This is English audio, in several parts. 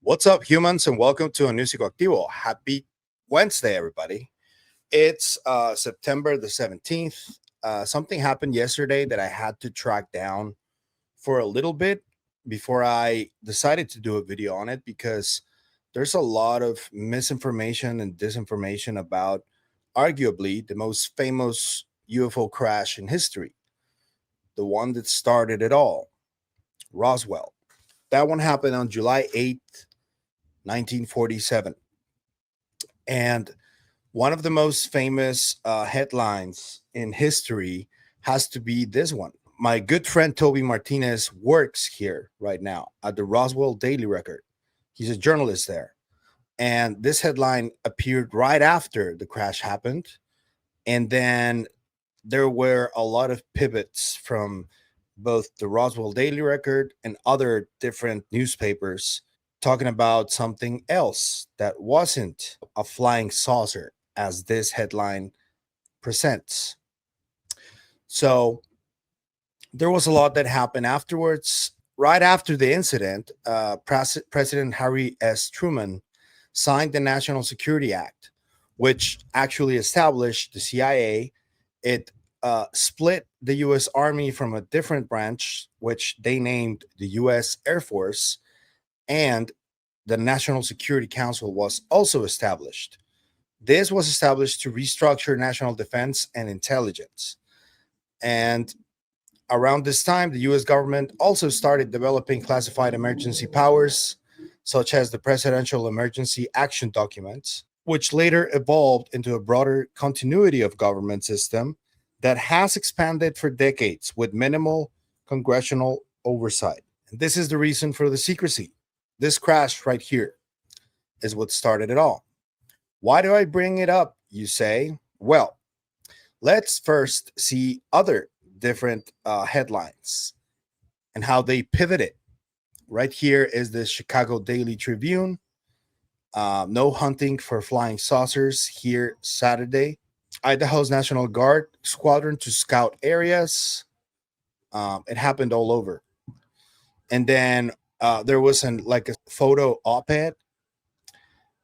What's up, humans, and welcome to a new Psicoactivo. Happy Wednesday, everybody. It's September the 17th. Something happened yesterday that I had to track down for a little bit before I decided to do a video on it because there's a lot of misinformation and disinformation about arguably the most famous UFO crash in history, the one that started it all, Roswell. That one happened on July 8th, 1947. And one of the most famous headlines in history has to be this one. My good friend Toby Martinez works here right now at the Roswell Daily Record. He's a journalist there. And this headline appeared right after the crash happened. And then there were a lot of pivots from both the Roswell Daily Record and other different newspapers talking about something else that wasn't a flying saucer, as this headline presents. So there was a lot that happened afterwards. Right after the incident, President Harry S. Truman signed the National Security Act, which actually established the CIA. It split the U.S. Army from a different branch, which they named the U.S. Air Force, and the National Security Council was also established. This was established to restructure national defense and intelligence. And around this time, the US government also started developing classified emergency powers, such as the Presidential Emergency Action Documents, which later evolved into a broader continuity of government system that has expanded for decades with minimal congressional oversight. And this is the reason for the secrecy. This crash right here is what started it all. Why do I bring it up, you say? Well, let's first see other different headlines and how they pivoted. Right here is the Chicago Daily Tribune. No hunting for flying saucers here Saturday. Idaho's National Guard squadron to scout areas. It happened all over. And then there was like a photo op-ed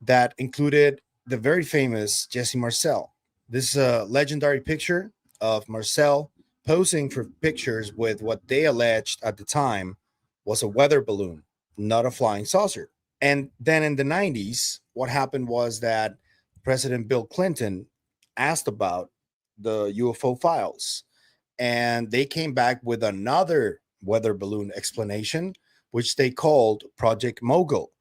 that included the very famous Jesse Marcell. This is a legendary picture of Marcell posing for pictures with what they alleged at the time was a weather balloon, not a flying saucer. And then in the 90s, what happened was that President Bill Clinton asked about the UFO files, and they came back with another weather balloon explanation, which they called Project Mogul,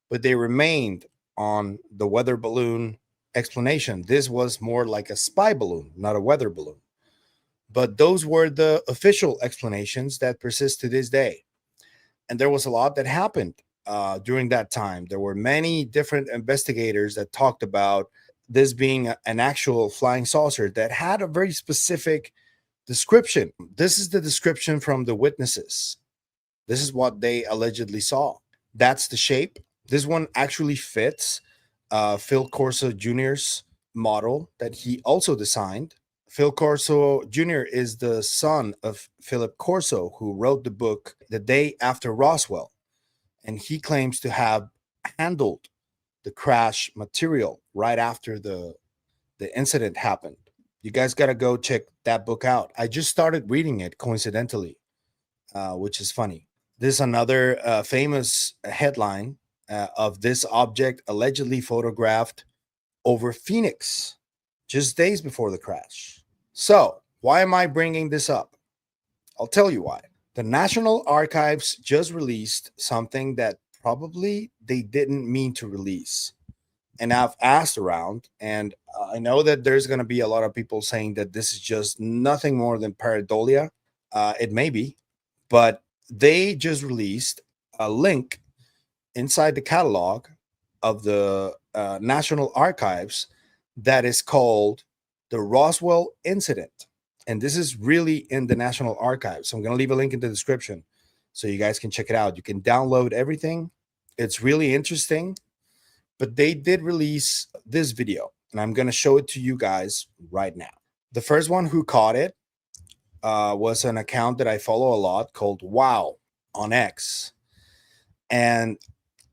but they remained on the weather balloon explanation. This was more like a spy balloon, not a weather balloon. But those were the official explanations that persist to this day. And there was a lot that happened during that time. There were many different investigators that talked about this being an actual flying saucer that had a very specific description. This is the description from the witnesses. This is what they allegedly saw. That's the shape. This one actually fits Phil Corso Jr.'s model that he also designed. Phil Corso Jr. is the son of Philip Corso, who wrote the book The Day After Roswell. And he claims to have handled the crash material right after the incident happened. You guys got to go check that book out. I just started reading it coincidentally, which is funny. This is another famous headline of this object allegedly photographed over Phoenix just days before the crash. So, why am I bringing this up? I'll tell you why. The National Archives just released something that probably they didn't mean to release. And I've asked around, and I know that there's going to be a lot of people saying that this is just nothing more than pareidolia. It may be, but they just released a link inside the catalog of the National Archives that is called the Roswell Incident. And this is really in the National Archives. So I'm going to leave a link in the description so you guys can check it out. You can download everything. It's really interesting. But they did release this video, and I'm going to show it to you guys right now. The first one who caught it was an account that I follow a lot called Wow on X. And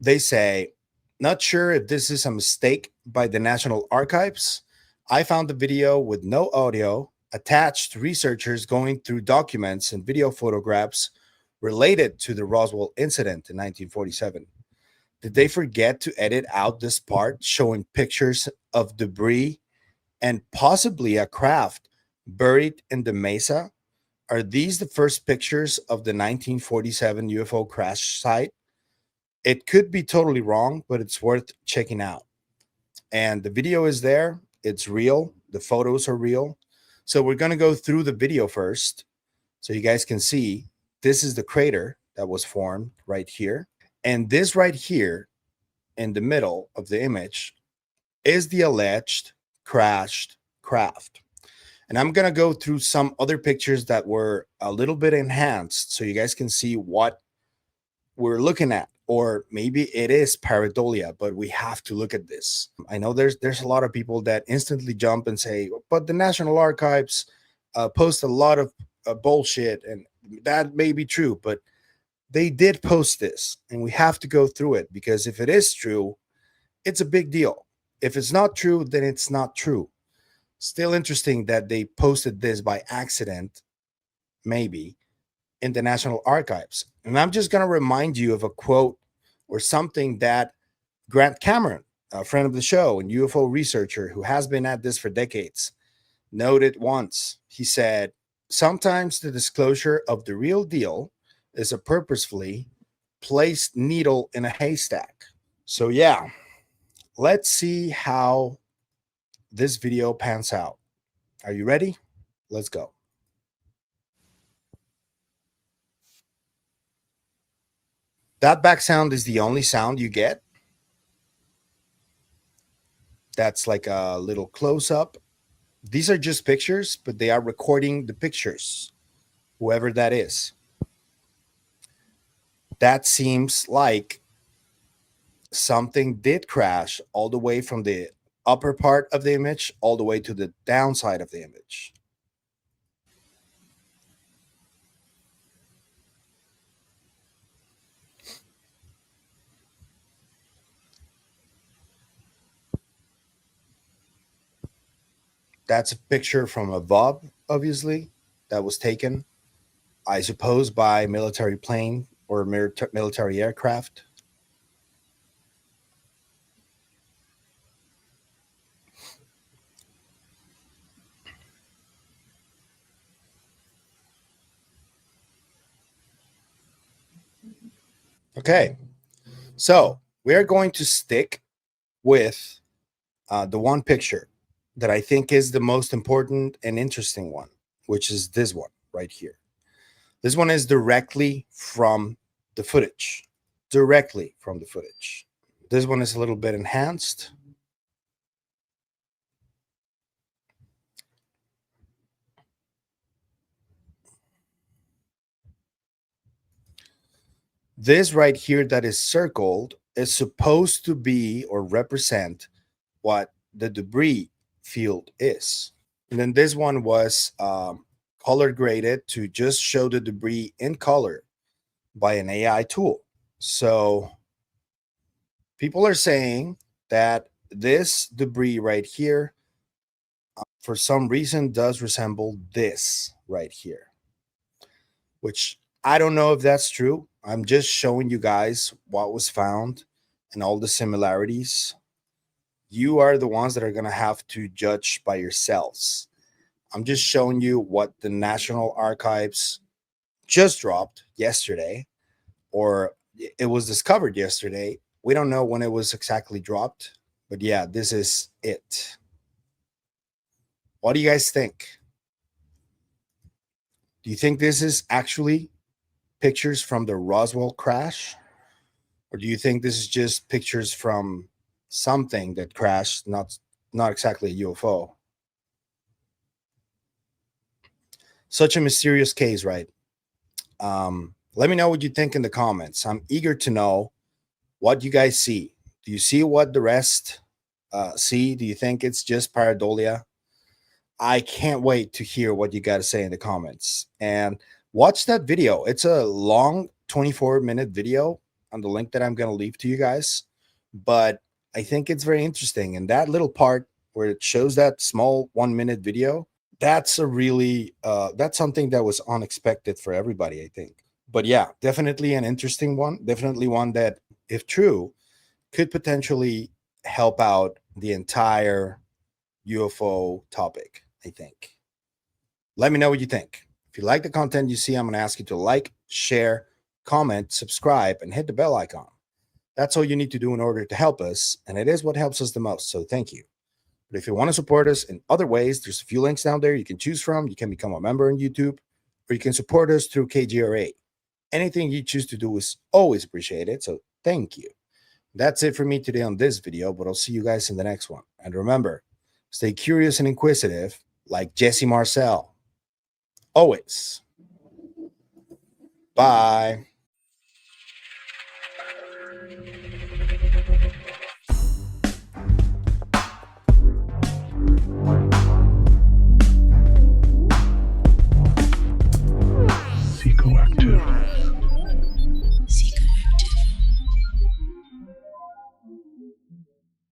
They say, not sure if this is a mistake by the National Archives. I found the video with no audio attached to researchers going through documents and video photographs related to the Roswell incident in 1947. Did they forget to edit out this part showing pictures of debris and possibly a craft buried in the mesa? Are these the first pictures of the 1947 UFO crash site? It could be totally wrong, but it's worth checking out. And the video is there, it's real, the photos are real. So we're going to go through the video first so you guys can see this is the crater that was formed right here. And this right here in the middle of the image is the alleged crashed craft. And I'm going to go through some other pictures that were a little bit enhanced so you guys can see what we're looking at. Or maybe it is pareidolia, but we have to look at this. I know there's a lot of people that instantly jump and say, but the National Archives post a lot of bullshit, and that may be true, but they did post this, and we have to go through it because if it is true, it's a big deal. If it's not true, then it's not true. Still interesting that they posted this by accident, maybe, in the National Archives. And I'm just going to remind you of a quote or something that Grant Cameron, a friend of the show and UFO researcher who has been at this for decades, noted once. He said, sometimes the disclosure of the real deal is a purposefully placed needle in a haystack. So, yeah, let's see how this video pans out. Are you ready? Let's go. That back sound is the only sound you get. That's like a little close up. These are just pictures, but they are recording the pictures, whoever that is. That seems like something did crash all the way from the upper part of the image all the way to the downside of the image. That's a picture from above, obviously, that was taken, I suppose, by military plane or military aircraft. Okay, so we are going to stick with the one picture that I think is the most important and interesting one, which is this one right here. This one is directly from the footage. Directly from the footage. This one is a little bit enhanced. This right here that is circled is supposed to be or represent what the debris field is. And then this one was color graded to just show the debris in color by an AI tool. So people are saying that this debris right here, for some reason, does resemble this right here, which I don't know if that's true. I'm just showing you guys what was found and all the similarities. You are the ones that are going to have to judge by yourselves. I'm just showing you what the National Archives just dropped yesterday, or it was discovered yesterday. We don't know when it was exactly dropped, but yeah, this is it. What do you guys think? Do you think this is actually pictures from the Roswell crash? Or do you think this is just pictures from something that crashed, not exactly a UFO? Such a mysterious case, right? Let me know what you think in the comments. I'm eager to know what you guys see. Do you see what the rest see? Do you think it's just pareidolia? I can't wait to hear what you got to say in the comments. And watch that video. It's a long 24-minute video. on the link that I'm going to leave to you guys, but I think it's very interesting. And that little part where it shows that small 1-minute video, that's that's something that was unexpected for everybody, I think. But yeah, definitely an interesting one. Definitely one that, if true, could potentially help out the entire UFO topic, I think. Let me know what you think. If you like the content you see, I'm going to ask you to like, share, comment, subscribe, and hit the bell icon. That's all you need to do in order to help us, and it is what helps us the most, so thank you. But if you want to support us in other ways, there's a few links down there you can choose from. You can become a member on YouTube, or you can support us through KGRA. Anything you choose to do is always appreciated, so thank you. That's it for me today on this video, but I'll see you guys in the next one. And remember, stay curious and inquisitive like Jesse Marcell. Always. Bye.